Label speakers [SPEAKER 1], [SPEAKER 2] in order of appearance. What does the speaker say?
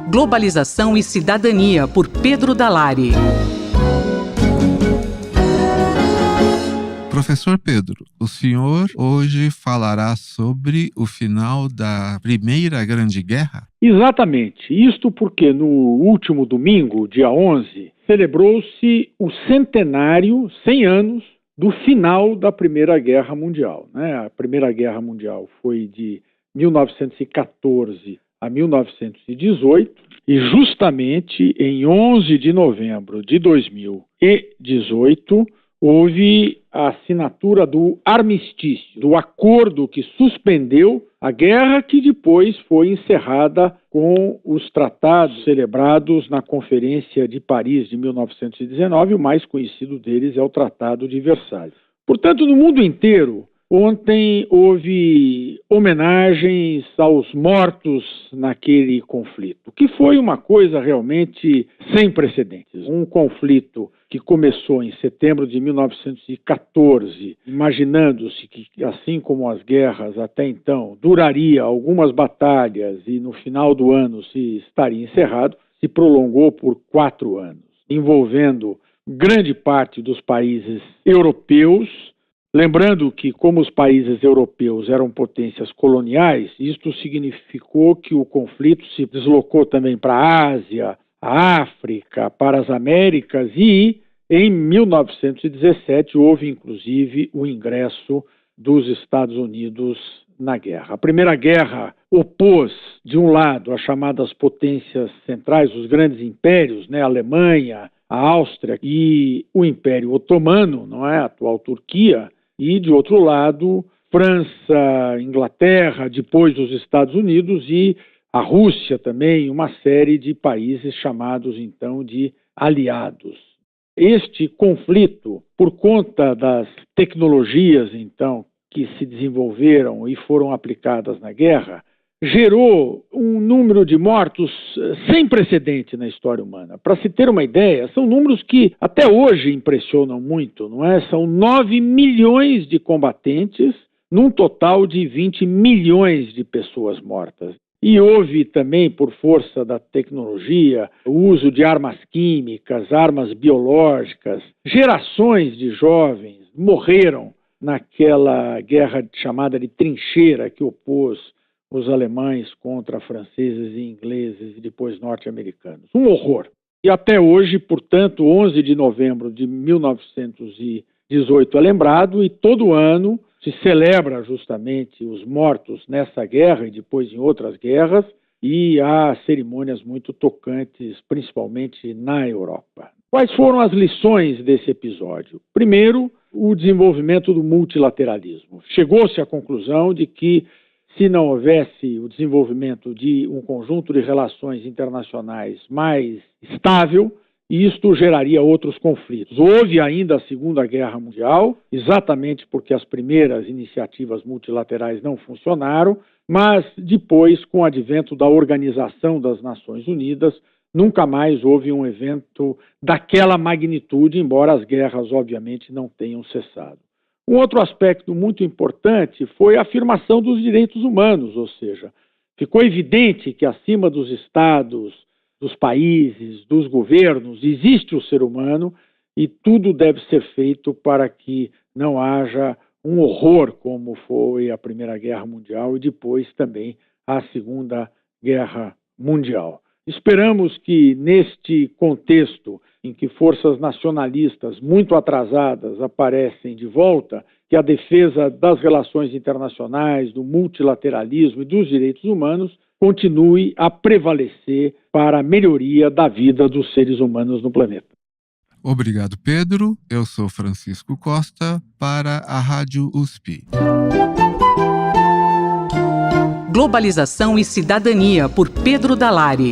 [SPEAKER 1] Globalização e Cidadania, por Pedro Dalari.
[SPEAKER 2] Professor Pedro, o senhor hoje falará sobre o final da Primeira Grande Guerra?
[SPEAKER 3] Exatamente. Isto porque no último domingo, dia 11, celebrou-se o centenário, 100 anos, do final da Primeira Guerra Mundial, né? A Primeira Guerra Mundial foi de 1914 a 1918 e justamente em 11 de novembro de 2018 houve a assinatura do armistício, do acordo que suspendeu a guerra, que depois foi encerrada com os tratados celebrados na Conferência de Paris de 1919, o mais conhecido deles é o Tratado de Versalhes. Portanto, no mundo inteiro, ontem houve homenagens aos mortos naquele conflito, que foi uma coisa realmente sem precedentes. Um conflito que começou em setembro de 1914, imaginando-se que, assim como as guerras até então, duraria algumas batalhas e no final do ano se estaria encerrado, se prolongou por 4 anos, envolvendo grande parte dos países europeus. Lembrando que, como os países europeus eram potências coloniais, isto significou que o conflito se deslocou também para a Ásia, a África, para as Américas e, em 1917, houve inclusive o ingresso dos Estados Unidos na guerra. A Primeira Guerra opôs, de um lado, as chamadas potências centrais, os grandes impérios, né, a Alemanha, a Áustria e o Império Otomano, não é, a atual Turquia, e, de outro lado, França, Inglaterra, depois os Estados Unidos e a Rússia também, uma série de países chamados, então, de aliados. Este conflito, por conta das tecnologias, então, que se desenvolveram e foram aplicadas na guerra, gerou um número de mortos sem precedente na história humana. Para se ter uma ideia, são números que até hoje impressionam muito, não é? São 9 milhões de combatentes, num total de 20 milhões de pessoas mortas. E houve também, por força da tecnologia, o uso de armas químicas, armas biológicas. Gerações de jovens morreram naquela guerra chamada de trincheira que opôs os alemães contra franceses e ingleses e depois norte-americanos. Um horror. E até hoje, portanto, 11 de novembro de 1918 é lembrado e todo ano se celebra justamente os mortos nessa guerra e depois em outras guerras e há cerimônias muito tocantes, principalmente na Europa. Quais foram as lições desse episódio? Primeiro, o desenvolvimento do multilateralismo. Chegou-se à conclusão de que se não houvesse o desenvolvimento de um conjunto de relações internacionais mais estável, isto geraria outros conflitos. Houve ainda a Segunda Guerra Mundial, exatamente porque as primeiras iniciativas multilaterais não funcionaram, mas depois, com o advento da Organização das Nações Unidas, nunca mais houve um evento daquela magnitude, embora as guerras, obviamente, não tenham cessado. Um outro aspecto muito importante foi a afirmação dos direitos humanos, ou seja, ficou evidente que acima dos estados, dos países, dos governos, existe o ser humano e tudo deve ser feito para que não haja um horror como foi a Primeira Guerra Mundial e depois também a Segunda Guerra Mundial. Esperamos que, neste contexto em que forças nacionalistas muito atrasadas aparecem de volta, que a defesa das relações internacionais, do multilateralismo e dos direitos humanos continue a prevalecer para a melhoria da vida dos seres humanos no planeta.
[SPEAKER 2] Obrigado, Pedro. Eu sou Francisco Costa para a Rádio USP.
[SPEAKER 1] Globalização e Cidadania, por Pedro Dalari.